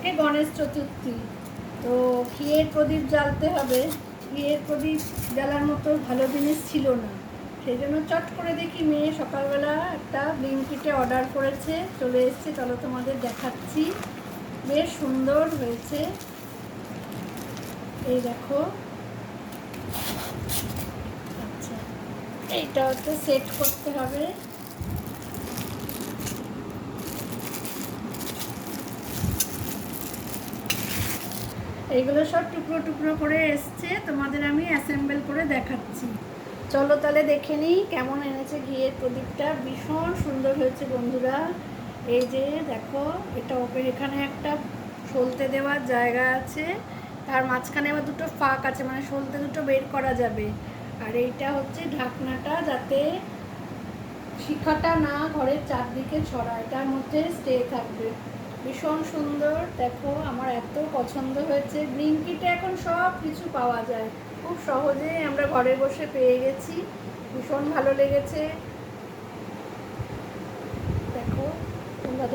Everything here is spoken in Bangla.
কালকে গণেশ চতুর্থী, তো ঘিয়ের প্রদীপ জ্বালতে হবে। ঘিয়ের প্রদীপ জ্বালার মতো ভালো জিনিস ছিল না, সেই জন্য চট করে দেখি মেয়ে সকালবেলা একটা ব্লিঙ্কিটে অর্ডার করেছে, চলে এসছে। চলো তোমাদের দেখাচ্ছি, বেশ সুন্দর হয়েছে। এই দেখো, আচ্ছা এইটা হচ্ছে সেট করতে হবে। এইগুলো সব টুকরো টুকরো করে এসছে, তোমাদের আমি অ্যাসেম্বল করে দেখাচ্ছি। চলো তাহলে দেখে নিই কেমন এনেছে ঘিয়ের প্রদীপটা। ভীষণ সুন্দর হয়েছে বন্ধুরা। এই যে দেখো, এটা ওপরে এখানে একটা সলতে দেওয়ার জায়গা আছে, তার মাঝখানে আবার দুটো ফাঁক আছে, মানে সলতে দুটো বের করা যাবে। আর এইটা হচ্ছে ঢাকনাটা, যাতে শিখাটা না ঘরের চারদিকে ছড়ায়, তার মধ্যে স্টে থাকবে। ভীষণ সুন্দর, দেখো আমার এত পছন্দ হয়েছে। ব্লিঙ্কিটে এখন সব কিছু পাওয়া যায়, খুব সহজেই আমরা ঘরে বসে পেয়ে গেছি। ভীষণ ভালো লেগেছে। দেখো তোমরা